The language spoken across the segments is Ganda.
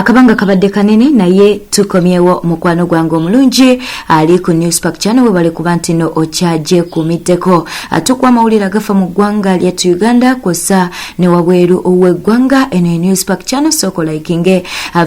Akabanga kabadde kanene naye tukomyewo mukwano gwange omulungi ali ku Newspack channel webale kuba ntino okyaje kumiddeko atukwa amawulire agafa mu ggwanga ly'etu Uganda kosa ne wabweru ow'eggwanga eno Newspack channel soko likinge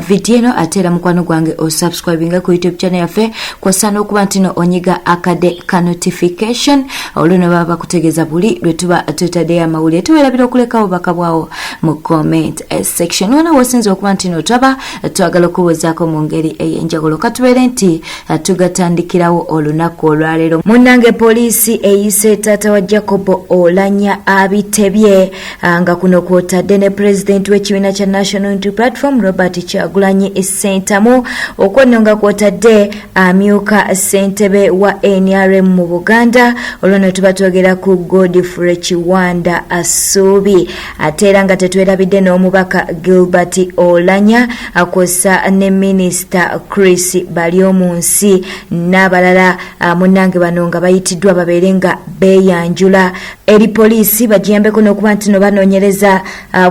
video eno atera mukwano gwange o subscribinga ku YouTube channel yaffe kosa n'okuba ntino onyiga akade ka notification oluno baba kutegeza buli lwe tuba tutadde amawulire tuwerabira okulekawo bakabwawo mu comment section wana wasinze okuba ntino taba twagala okubuuzaako mu ngeri ey'enjawulo katubeere nti tugatandikirawo olunaku olwaleero munnange poliisi eyise taata wa Jacob Oulanyah abitebye nga kuno kwotadde ne pulezidenti w'ekibiina kya National Unity Platform Robert Kyagulanyi Ssentamu okwo nga kwotadde amyuka ssentebe wa NRM mu Buganda olwo ne tuba twogera ku Godfrey Kiwanda Asuubi ate era nga tetwerabidde n'omubaka Gilbert Oulanyah akosa ne Minister Chris Balyomunsi n'abalala munnange bano nga bayitiddwa babeere nga beeyanjula eri poliisi bagiyambeko n'okuba nti no banoonyereza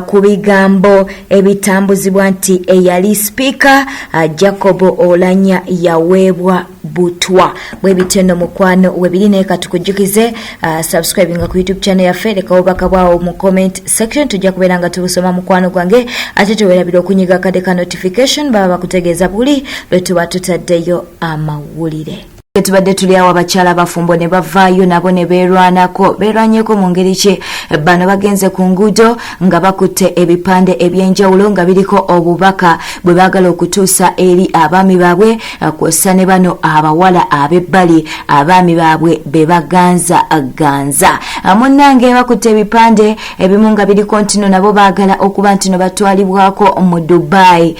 ku bigambo ebitambuzibwa nti eyali sipiika Jacob Oulanyah yaweebwa butwa bwe bityo no mukwano webiri naye katukujjukize subscribe nga ku YouTube channel yaffe lekawo bakabwawo mu comment section tujja kubeera nga tubusoma mukwano gwange ate tuwerabira okunyiga kade ka notification baba bakutegeeza buli lwe tuba tutaddeyo amawulire tubadde tuli awo abakyala abafumbo ne bavaayo nabo ne beerwanyeko mu ngeri ki bano bagenze ku nguudo nga bakutte ebipande ebyenjawulo nga biriko obubaka bwe baagala okutuusa eri abaami baabwe kwossa ne bano abawala ab'ebbali abaami baabwe be baganza munnange bakutte ebipande ebimu nga biriko ntino nabo baagala okuba ntino batwalibwako mu Dubai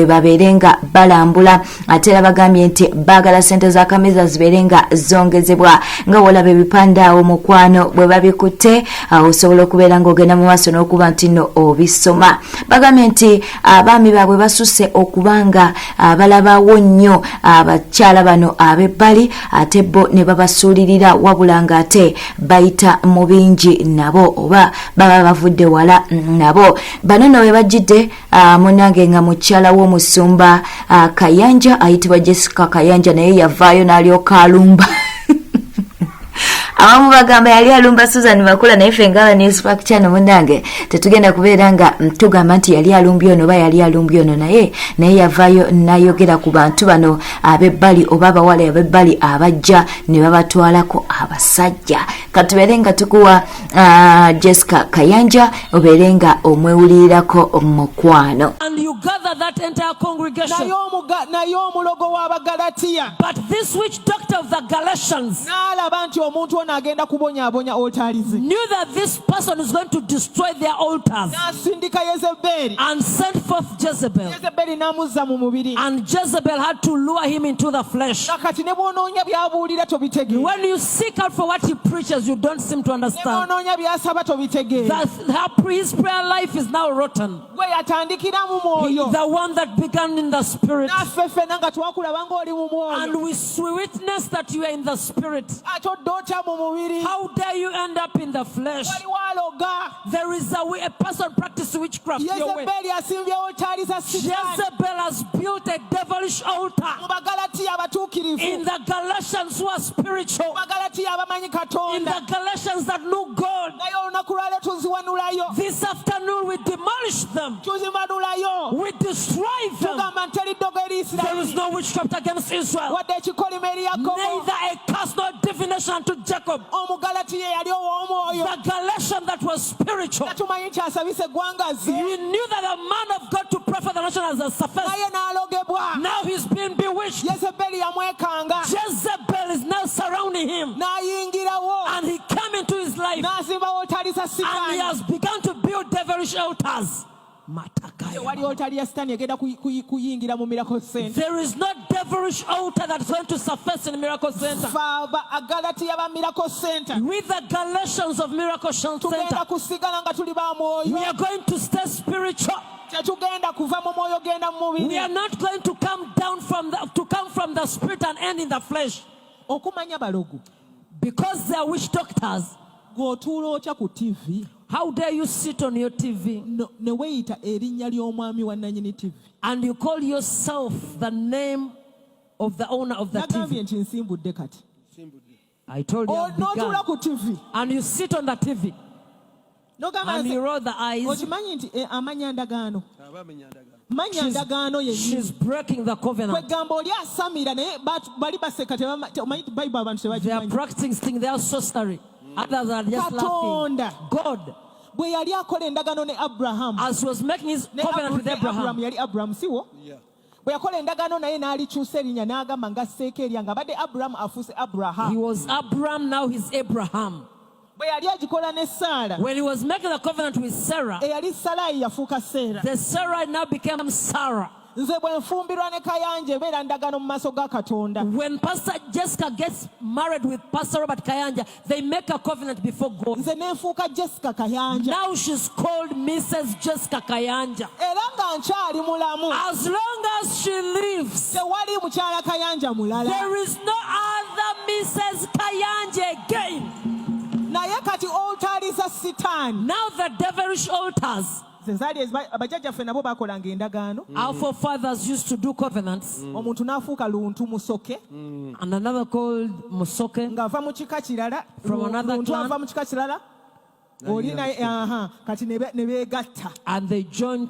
babeere nga balambula ate era bagambye nti baagala sente za kameza zibeere nga zongezebwa nga wolaba ebipande awo mukwano bwe babikutte osobola okubeera ng'ogenda mu maaso n'okuba nti no obisoma bagambye nti abaami baabwe basusse okubanga balabawo nnyo abakyala bano ab'ebbali ate bo ne babasuulirira wabula ng'ate bayita mu bingi nabo oba baba bavudde wala nabo bano no bwe bajjidde munnange nga mukyala w'omusumba Kayanja ayitibwa Jessica Kayanja naye yavaayo n'alyoka alumba abamu bagamba yali alumba Susan Makula naye ffe ngaba Newspack channel munnange tetugenda kubeera nga tugamba nti yali alumbye ono oba yali alumbye ono naye yavaayo n'ayogera ku bantu bano ab'ebbali oba abawala ab'ebbali abajja ne babatwalako abasajja katubeere nga tukuwa Jessica Kayanja obeere nga omwewulirirako mukwano and you gather that entire congregation but this witch doctor of the Galatians knew that this person is going to destroy their altars and send forth Jezebel. And Jezebel had to lure him into the flesh. When you seek out for what he preaches, you don't seem to understand that his prayer life is now rotten. The one that began in the spirit, and we witness that you are in the spirit. How dare you end up in the flesh? There is a person practicing witchcraft your way. Jezebel has built a devilish altar in the Galatians who are spiritual, in the Galatians that know God. This afternoon we demolish them, we destroy them. There is no witchcraft against Israel, neither a curse nor divination to Jacob. The Galatian that was spiritual, he knew that a man of God to pray for the nation has a surface. Now he's been bewitched. Jezebel is now surrounding him, and he came into his life, and he has begun to build devilish altars. There is no devilish altar that's going to surface in Miracle Center. With the Galatians of Miracle Center, we are going to stay spiritual. We are not going to come down from the spirit and end in the flesh. Because they are witch doctors. How dare you sit on your TV and you call yourself the name of the owner of the TV? I told you I've begun. And you sit on the TV and you roll the eyes. She's breaking the covenant. They are practicing their sorcery. Others are just laughing. God, as he was making his covenant with Abraham, he was Abraham, now he's Abraham. When he was making the covenant with Sarah, the Sarah now became Sarah. When Pastor Jessica gets married with Pastor Robert Kayanja, they make a covenant before God. Now she's called Mrs. Jessica Kayanja. As long as she lives, there is no other Mrs. Kayanja again. Now the devilish altars. Our forefathers used to do covenants. And another called Musoke from another clan. And they are joined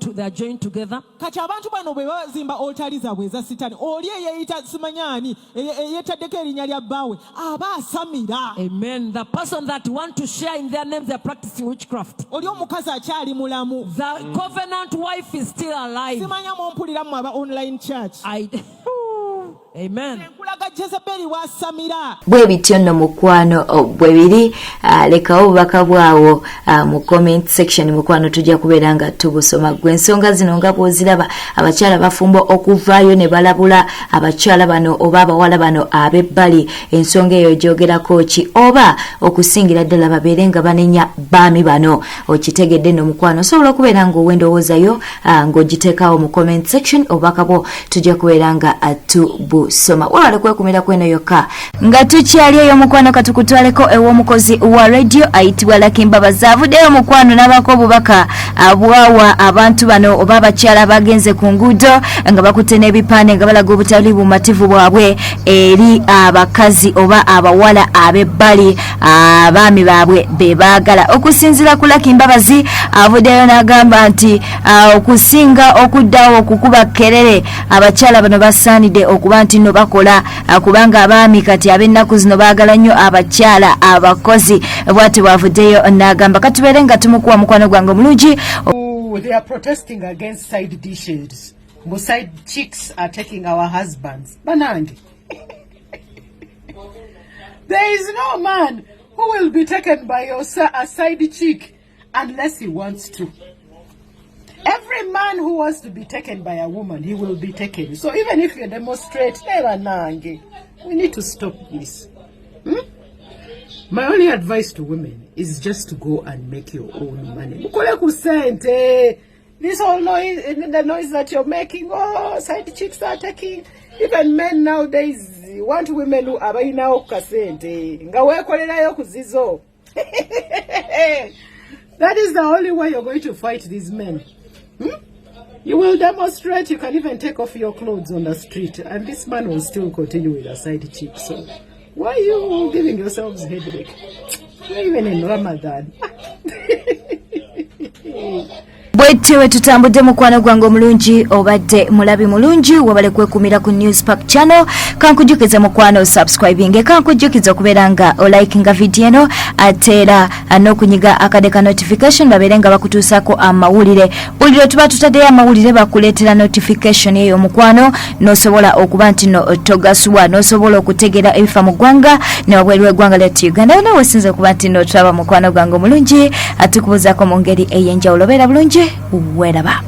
together. Amen. The person that want to share in their name, they are practicing witchcraft. The covenant wife is still alive. Amen. Bwe bityo nno mukwano bwe biri lekawo obubaka bwawo mu comment section mukwano tujja kubeera nga tubusoma. Gwe ensonga zino nga bw'oziraba abakyala bafumba okuvaayo ne balabula abakyala bano oba abawala bano ab'ebbali. Ensonga eyo gyogerako ki oba okusingira ddala babeere nga banenya baami bano? Okitegedde nno mukwano, osobola okubeera ng'owendowoozayo ng'ogiteekawo mu comment section. Obubaka bwo tujja kubeera nga tubusoma. Wala kwekumira kweno yokka nga tukyali eyo mukwano katukutwaleko ew'omukozi wa radio Ayitiddwa Mbabazi avuddeyo mukwano n'abako obubaka abwawa abantu bano oba abakyala abagenze ku nguudo nga bakutte n'ebipande nga balaga obutali bumativu bwabwe eri abakazi oba abawala ab'ebbali abaami baabwe be baagala. Okusinziira ku Mbabazi avuddeyo n'agamba nti okusinga okuddawo okukuba kerere abakyala bano basaanidde okuba nti no bakola kubanga abaami kati ab'ennaku zino baagala nnyo abakyala abakozi. Bw'ati bw'avuddeyo n'agamba katubeere nga tumukuwa mukwano gwange omulungi. They are protesting against side dishes. Side chicks are taking our husbands. Banange. There is no man who will be taken by a side chick unless he wants to. Every man who wants to be taken by a woman, he will be taken. So even if you demonstrate, we need to stop this. My only advice to women is just to go and make your own money. This whole noise, the noise that you're making, oh, side chicks are taking. Even men nowadays want women who are now kasente. That is the only way you're going to fight these men. You will demonstrate, you can even take off your clothes on the street, and this man will still continue with a side chick. So why are you giving yourselves headache? You're even in Ramadan. Bwetyo tutambudde mukwano gwange omulungi obadde mulabi mulungi wabale kwekumira ku News Park channel. Kankujukiza mukwano subscribing, kankujukiza okubeera nga olikinga video eno atera n'okunyiga akadeka notification babeere nga bakutuusako amawulire. Buli tuba tutaddeyo amawulire bakuleetera notification eyo mukwano n'osobola okuba nti no togasubwa n'osobola okutegera ebifa mu ggwanga ne wabweru w'eggwanga lyattu Uganda. Nawe sinza okuba nti no tulaba mukwano gwange omulungi atukubuzaako mu ngeri ey'enjawulo. Beera bulungi. Wheraba.